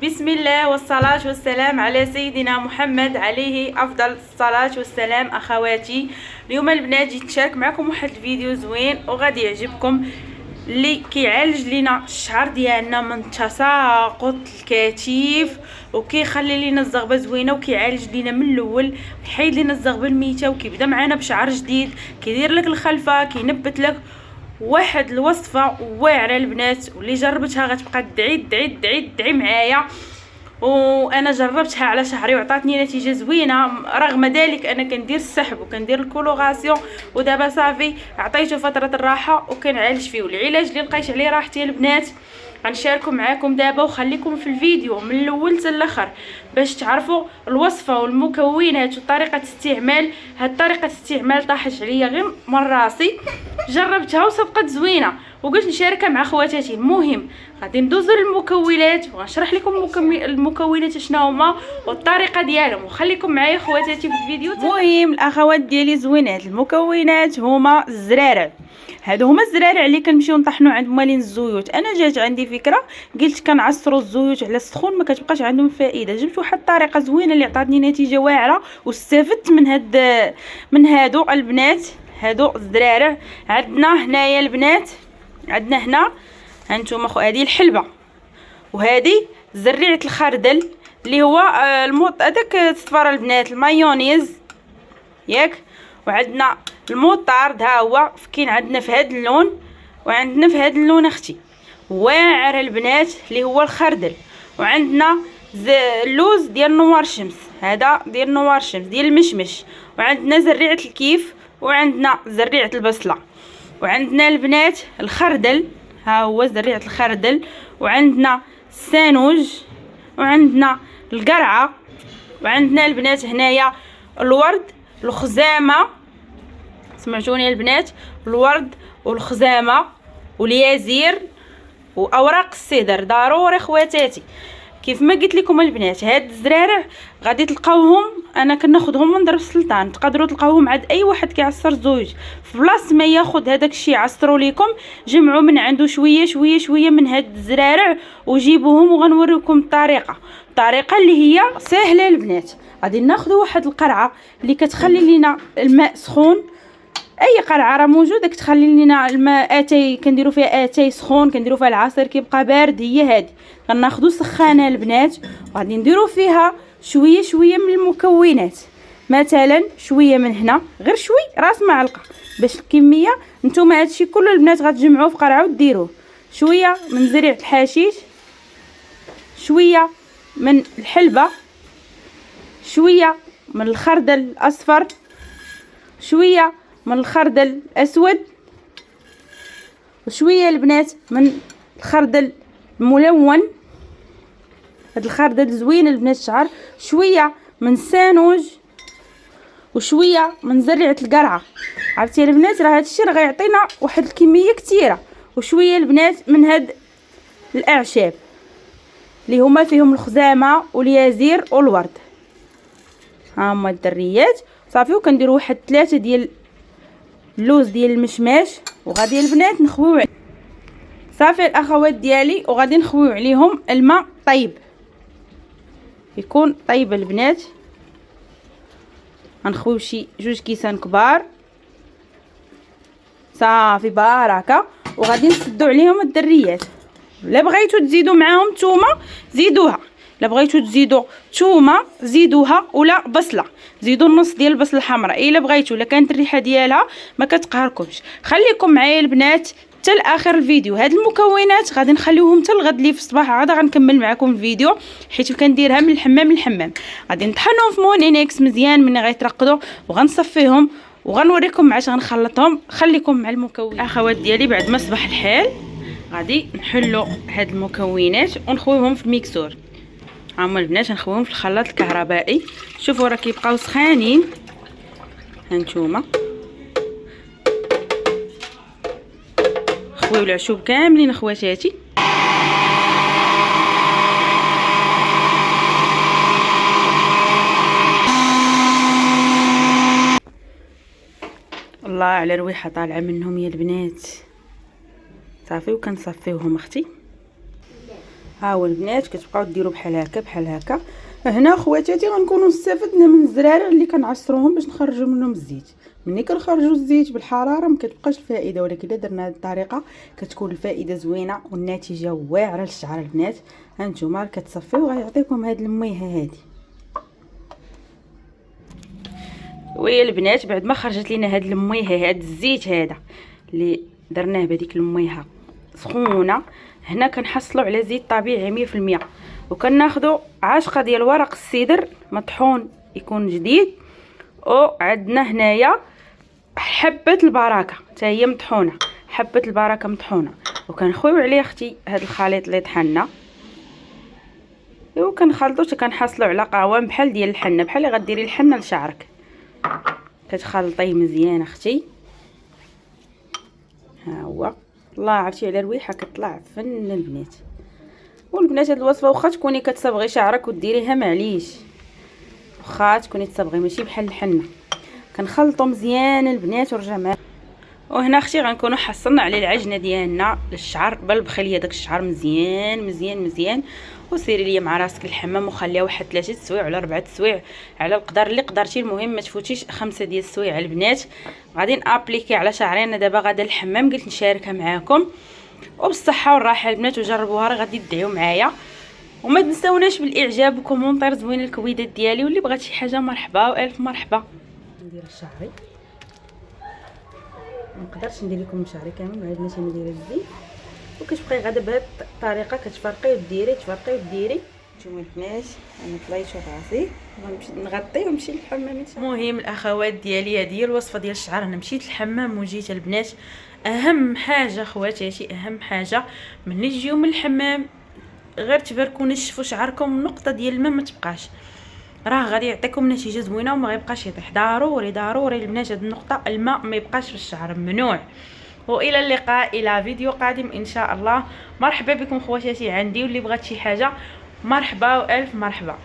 بسم الله والصلاة والسلام على سيدنا محمد عليه أفضل الصلاة والسلام. أخواتي، اليوم البنات جيت نشارك معكم واحد الفيديو زوين وغادي يعجبكم، اللي كيعالج لينا الشعر ديالنا من تساقط الكتيف، وكيخلي لينا الزغبه زوينه، وكيعالج لينا من الاول، كيحيد لينا الزغبه الميته، وكيبدا معنا بشعر جديد، كيدير لك الخلفه، كينبت لك واحد الوصفه واعره البنات، واللي جربتها غتبقى تدعي معايا. وانا جربتها على شعري وعطاتني نتيجه زوينه. رغم ذلك انا كندير السحب وكندير الكولوغاسيون، ودابا صافي عطيته فتره الراحه وكنعالج فيه. والعلاج اللي لقيت عليه راحتي البنات غنشاركو معاكم دابا، وخليكم في الفيديو من الاول حتى الاخر باش تعرفوا الوصفه والمكونات وطريقه استعمال. هاد طريقه استعمال طاحت عليا غير من راسي، جربتها وصفقت زوينه وقلت نشاركها مع خواتاتي. المهم غادي ندوزو للمكونات وغنشرح لكم المكونات شنو هما والطريقه ديالهم، وخليكم معايا خواتاتي في الفيديو. المهم الاخوات ديالي زوينات، المكونات هما الزرارع. هادو هما الزرارع اللي كنمشيو نطحنوا عند موالين الزيوت. انا جات عندي فكره، قلت كنعصروا الزيوت على السخون ما كتبقاش عندهم فائده. جبت واحد الطريقه زوينه اللي عطاتني نتيجه واعره واستفدت من هادو البنات. هادو الزرارع عندنا هنايا البنات، عندنا هنا هانتوما هذه الحلبه، وهذه زريعه الخردل اللي هو هذاك الصفار البنات، المايونيز ياك، وعندنا الموطارد ها هو كاين عندنا في هذا اللون، وعندنا في هذا اللون اختي واعر البنات اللي هو الخردل، وعندنا اللوز ديال نوار الشمس، هذا ديال نوار الشمس ديال المشمش، وعندنا زريعه الكيف، وعندنا زريعه البصله، وعندنا البنات الخردل ها هو زريعه الخردل، وعندنا السانوج، وعندنا القرعه، وعندنا البنات هنايا الورد، الخزامه، سمعتوني البنات، الورد والخزامه واليازير واوراق السدر. ضروري خواتاتي كيف ما قلت لكم البنات، هاد الزرارع غادي تلقاوهم انا كناخذهم من درب السلطان، تقدروا تلقاوهم عند اي واحد كيعصر الزوج. في بلاصه ما ياخذ هذاك الشيء يعصروا لكم، جمعوا من عنده شويه شويه شويه من هاد الزرارع وجيبوهم، وغنوريكم الطريقه اللي هي سهله البنات. غادي ناخذوا واحد القرعه اللي كتخلي لينا الماء سخون، اي قرعه راه موجوده كتخلي لنا الماء اتاي، كنديروا فيها اتاي سخون، كنديروا فيها العصير كيبقى بارد. هي هذه غناخذوا سخانه البنات، وغادي نديروا فيها شويه شويه من المكونات، مثلا شويه من هنا، غير شوي راس معلقه باش الكميه. نتوما هادشي كله البنات غتجمعوه في قرعه وديروه. شويه من زريعه الحشيش، شويه من الحلبه، شويه من الخردل الاصفر، شويه من الخردل الاسود، وشويه البنات من الخردل الملون. هاد الخردل زوين البنات الشعر، شويه من السانوج، وشويه من زريعه القرعه. عرفتي البنات راه هادشي راه غيعطينا واحد الكميه كثيره. وشويه البنات من هاد الاعشاب اللي هما فيهم الخزامه واليازير والورد، ها هما الدريات صافي. وكنديروا واحد 3 ديال اللوز ديال المشماش، وغادي البنات نخويو صافي الاخوات ديالي، وغادي نخويو عليهم الماء طيب، يكون طيب البنات. غنخويو شي 2 كيسان كبار صافي بركه، وغادي نسدو عليهم الدريات. الا بغيتو تزيدوا معاهم تومه زيدوها، الا بغيتو تزيدوا تومه زيدوها، ولا بصله زيدوا النص ديال البصله الحمراء الا بغيتو، الا كانت الريحه ديالها ما كتقهركمش. خليكم معايا البنات حتى لاخر الفيديو. هاد المكونات غادي نخليوهم حتى الغد لي في الصباح عاد غنكمل معكم الفيديو، حيت كنديرها من الحمام للحمام. غادي نطحنهم في مونينيكس مزيان من غيترقدوا، وغنصفيهم وغنوريكم مع اش غنخلطهم. خليكم مع المكونات اخوات ديالي. بعد ما صباح الحال غادي نحلوا هاد المكونات ونخويوهم في الميكسور. هما البنات نخويوهم في الخلاط الكهربائي. شوفوا راه كيبقاو سخانين، هانتوما خويو العشوب كاملين اخواتاتي. الله على رويحه طالعه منهم يا البنات. صافي وكنصفيوهم اختي. ها هو البنات كتبقاو ديروا بحال هكا بحال هكا. هنا خواتاتي غنكونوا استفدنا من الزرارع اللي كنعصروهم باش نخرجوا منهم الزيت. ملي كنخرجوا الزيت بالحراره ما كتبقاش الفائده، ولكن الا درنا هذه الطريقه كتكون الفائده زوينه والنتيجه واعره للشعر البنات. ها نتوما كتصفيو وغيعطيكم هذه الميهه هذه. ويا البنات بعد ما خرجت لينا هاد الميهه، هاد الزيت هذا اللي درناه بهذيك الميهه سخونه، هنا كنحصلوا على زيت طبيعي 100%. وكناخذوا عاشقه ديال ورق السدر مطحون يكون جديد، وعندنا هنايا حبه البركه حتى هي مطحونه، حبه البركه مطحونه. وكنخويو عليه اختي هذا الخليط اللي طحنا، وكنخلطو حتى كنحصلوا على قوام بحال ديال الحنه، بحال اللي غديري الحنه لشعرك. كتخلطيه مزيان اختي. ها هو الله عرفتي على الريحه كطلع فن البنات. والبنات هاد الوصفه واخا تكوني كتصبغي شعرك وديريها معليش، واخا تكوني تصبغي ماشي بحال الحنه. كنخلطوا مزيان البنات ورجع معايا. وهنا اختي غنكونوا حصلنا على العجنه ديالنا للشعر. بالبخليه داك الشعر مزيان مزيان مزيان. وسيري ليا مع راسك الحمام وخليها واحد 3 سوايع ولا 4 سوايع على القدر اللي قدرتي. المهم ما تفوتيش 5 ديال السوايع البنات. غادي نابليكي على شعري. انا دابا غادا الحمام قلت نشاركها معاكم، وبالصحه والراحه البنات، وجربوها راه غادي تدعيو معايا. وما تنساوناش بالاعجاب وكومونتير زوين الكويدات ديالي، واللي بغات شي حاجه مرحبا والف مرحبا. ندير شعري، ما نقدرش ندير لكم شعري كامل، ما عندناش ندير الزيت. وكتبقاي غادا بهذه الطريقه كتفرقي وديري تفرقي وديري. نتوما البنات انا طليت راسي غنمشي نغطي ونمشي للحمام. المهم الاخوات ديالي هذه هي الوصفه ديال الشعر. انا مشيت للحمام وجيت البنات. اهم حاجه خواتاتي، اهم حاجه ملي تجيو من الحمام غير تباركوا نشفوا شعركم، نقطه ديال الماء ما تبقاش، راه غادي يعطيكم نتيجه زوينه وما غيبقاش يطيح. ضروري ضروري البنات هاد النقطه، الماء ما يبقاش في الشعر، ممنوع. والى اللقاء الى فيديو قادم ان شاء الله. مرحبا بكم خواتاتي عندي، واللي بغات شي حاجه مرحبا والف مرحبا.